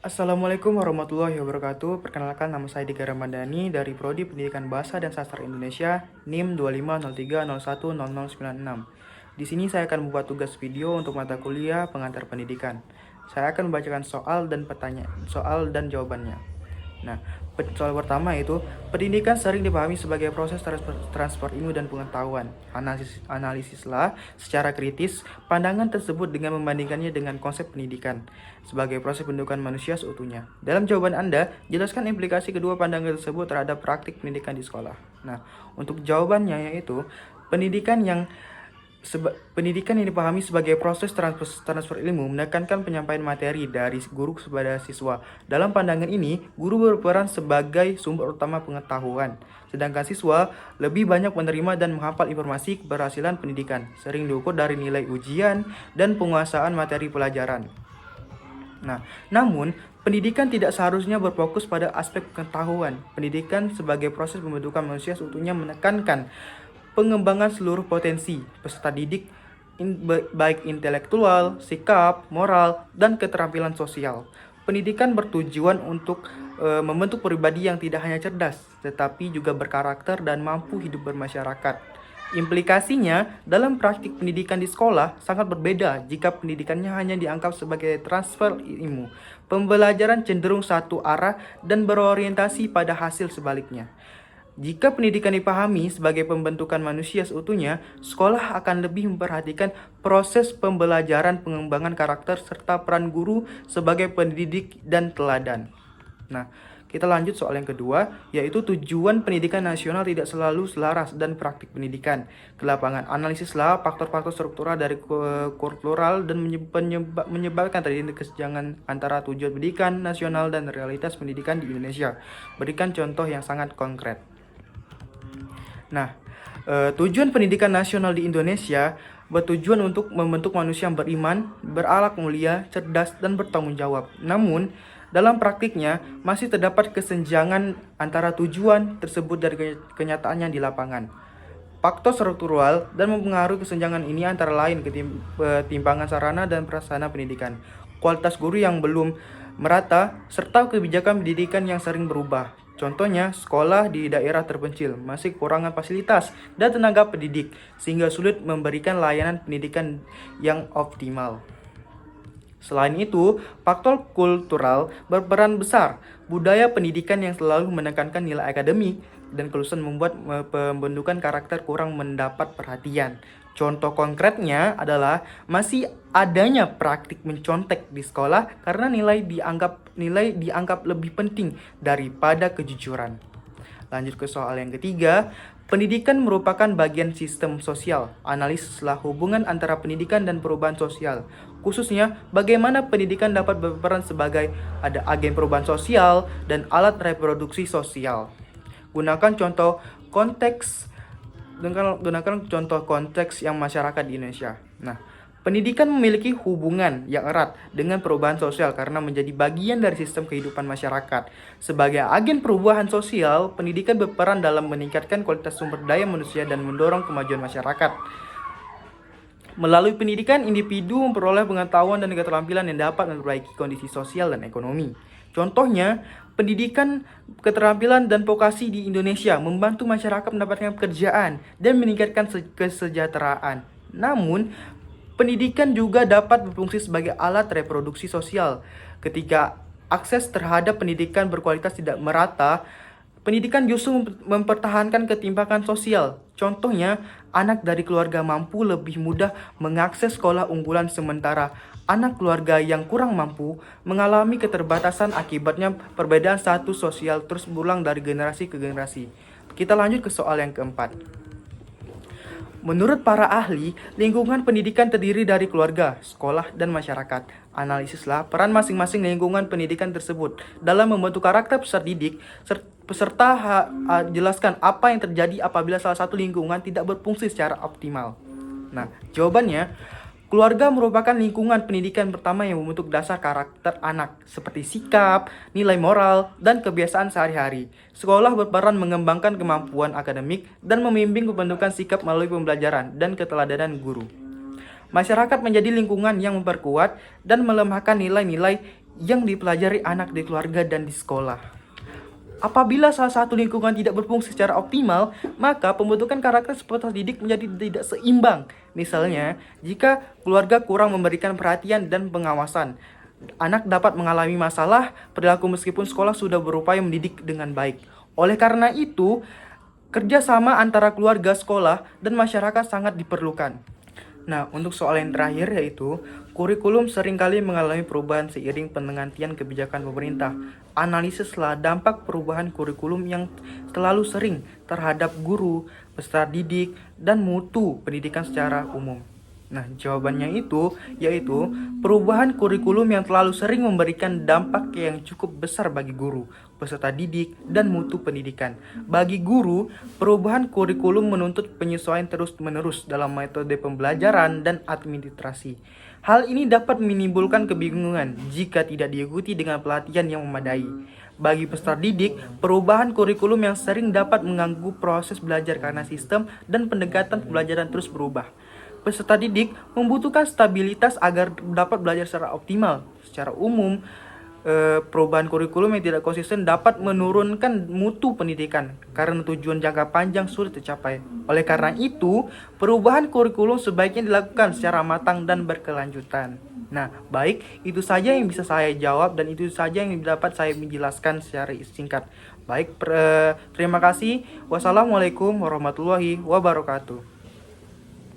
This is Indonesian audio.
Assalamualaikum warahmatullahi wabarakatuh. Perkenalkan, nama saya Dika Ramadhani dari Prodi Pendidikan Bahasa dan Sastra Indonesia, NIM 2503010096. Di sini saya akan membuat tugas video untuk mata kuliah pengantar pendidikan. Saya akan membacakan soal dan jawabannya. Nah, soal pertama itu, pendidikan sering dipahami sebagai proses transfer ilmu dan pengetahuan. Analisislah secara kritis pandangan tersebut dengan membandingkannya dengan konsep pendidikan sebagai proses pembentukan manusia seutuhnya. Dalam jawaban Anda, jelaskan implikasi kedua pandangan tersebut terhadap praktik pendidikan di sekolah. Nah, untuk jawabannya yaitu pendidikan yang dipahami sebagai proses transfer ilmu menekankan penyampaian materi dari guru kepada siswa. Dalam pandangan ini, guru berperan sebagai sumber utama pengetahuan, sedangkan siswa lebih banyak menerima dan menghafal informasi. Keberhasilan pendidikan sering diukur dari nilai ujian dan penguasaan materi pelajaran. Namun, pendidikan tidak seharusnya berfokus pada aspek pengetahuan. Pendidikan sebagai proses pembentukan manusia seutuhnya menekankan pengembangan seluruh potensi peserta didik, baik intelektual, sikap, moral, dan keterampilan sosial. Pendidikan bertujuan untuk membentuk pribadi yang tidak hanya cerdas, tetapi juga berkarakter dan mampu hidup bermasyarakat. Implikasinya dalam praktik pendidikan di sekolah sangat berbeda jika pendidikannya hanya dianggap sebagai transfer ilmu. Pembelajaran cenderung satu arah dan berorientasi pada hasil sebaliknya. Jika pendidikan dipahami sebagai pembentukan manusia seutuhnya, sekolah akan lebih memperhatikan proses pembelajaran, pengembangan karakter, serta peran guru sebagai pendidik dan teladan. Nah, kita lanjut soal yang kedua, yaitu tujuan pendidikan nasional tidak selalu selaras dan praktik pendidikan. Ke lapangan, analisislah faktor-faktor struktural dari kultural dan menyebabkan terjadi kesenjangan antara tujuan pendidikan nasional dan realitas pendidikan di Indonesia. Berikan contoh yang sangat konkret. Tujuan pendidikan nasional di Indonesia bertujuan untuk membentuk manusia yang beriman, berakhlak mulia, cerdas, dan bertanggung jawab. Namun, dalam praktiknya masih terdapat kesenjangan antara tujuan tersebut dari kenyataannya di lapangan. Faktor struktural dan mempengaruhi kesenjangan ini antara lain ketimpangan sarana dan prasarana pendidikan, kualitas guru yang belum merata, serta kebijakan pendidikan yang sering berubah. Contohnya, sekolah di daerah terpencil masih kekurangan fasilitas dan tenaga pendidik, sehingga sulit memberikan layanan pendidikan yang optimal. Selain itu, faktor kultural berperan besar. Budaya pendidikan yang selalu menekankan nilai akademik dan kelulusan membuat pembentukan karakter kurang mendapat perhatian. Contoh konkretnya adalah masih adanya praktik mencontek di sekolah karena nilai dianggap lebih penting daripada kejujuran. Lanjut ke soal yang ketiga, pendidikan merupakan bagian sistem sosial. Analisislah hubungan antara pendidikan dan perubahan sosial. Khususnya, bagaimana pendidikan dapat berperan sebagai agen perubahan sosial dan alat reproduksi sosial. Gunakan contoh konteks yang masyarakat di Indonesia. Pendidikan memiliki hubungan yang erat dengan perubahan sosial karena menjadi bagian dari sistem kehidupan masyarakat. Sebagai agen perubahan sosial, pendidikan berperan dalam meningkatkan kualitas sumber daya manusia dan mendorong kemajuan masyarakat. Melalui pendidikan, individu memperoleh pengetahuan dan keterampilan yang dapat memperbaiki kondisi sosial dan ekonomi. Contohnya, pendidikan, keterampilan, dan vokasi di Indonesia membantu masyarakat mendapatkan pekerjaan dan meningkatkan kesejahteraan. Namun, pendidikan juga dapat berfungsi sebagai alat reproduksi sosial. Ketika akses terhadap pendidikan berkualitas tidak merata, pendidikan justru mempertahankan ketimpangan sosial. Contohnya, anak dari keluarga mampu lebih mudah mengakses sekolah unggulan, sementara anak keluarga yang kurang mampu mengalami keterbatasan akibatnya perbedaan status sosial terus berulang dari generasi ke generasi. Kita lanjut ke soal yang keempat. Menurut para ahli, lingkungan pendidikan terdiri dari keluarga, sekolah, dan masyarakat. Analisislah peran masing-masing lingkungan pendidikan tersebut dalam membentuk karakter peserta didik, serta jelaskan apa yang terjadi apabila salah satu lingkungan tidak berfungsi secara optimal. Jawabannya, keluarga merupakan lingkungan pendidikan pertama yang membentuk dasar karakter anak, seperti sikap, nilai moral, dan kebiasaan sehari-hari. Sekolah berperan mengembangkan kemampuan akademik dan membimbing pembentukan sikap melalui pembelajaran dan keteladanan guru. Masyarakat menjadi lingkungan yang memperkuat dan melemahkan nilai-nilai yang dipelajari anak di keluarga dan di sekolah. Apabila salah satu lingkungan tidak berfungsi secara optimal, maka pembentukan karakter peserta didik menjadi tidak seimbang. Misalnya, jika keluarga kurang memberikan perhatian dan pengawasan, anak dapat mengalami masalah perilaku meskipun sekolah sudah berupaya mendidik dengan baik. Oleh karena itu, kerjasama antara keluarga, sekolah, dan masyarakat sangat diperlukan. Nah, untuk soal yang terakhir yaitu kurikulum seringkali mengalami perubahan seiring penggantian kebijakan pemerintah. Analisislah dampak perubahan kurikulum yang terlalu sering terhadap guru, peserta didik, dan mutu pendidikan secara umum. Nah, jawabannya itu yaitu perubahan kurikulum yang terlalu sering memberikan dampak yang cukup besar bagi guru, peserta didik, dan mutu pendidikan. Bagi guru, perubahan kurikulum menuntut penyesuaian terus-menerus dalam metode pembelajaran dan administrasi. Hal ini dapat menimbulkan kebingungan jika tidak diikuti dengan pelatihan yang memadai. Bagi peserta didik, perubahan kurikulum yang sering dapat mengganggu proses belajar karena sistem dan pendekatan pembelajaran terus berubah. Peserta didik membutuhkan stabilitas agar dapat belajar secara optimal. Secara umum, perubahan kurikulum yang tidak konsisten dapat menurunkan mutu pendidikan karena tujuan jangka panjang sulit tercapai. Oleh karena itu, perubahan kurikulum sebaiknya dilakukan secara matang dan berkelanjutan. Nah, baik, itu saja yang bisa saya jawab dan itu saja yang dapat saya menjelaskan secara singkat. Baik, terima kasih. Wassalamualaikum warahmatullahi wabarakatuh.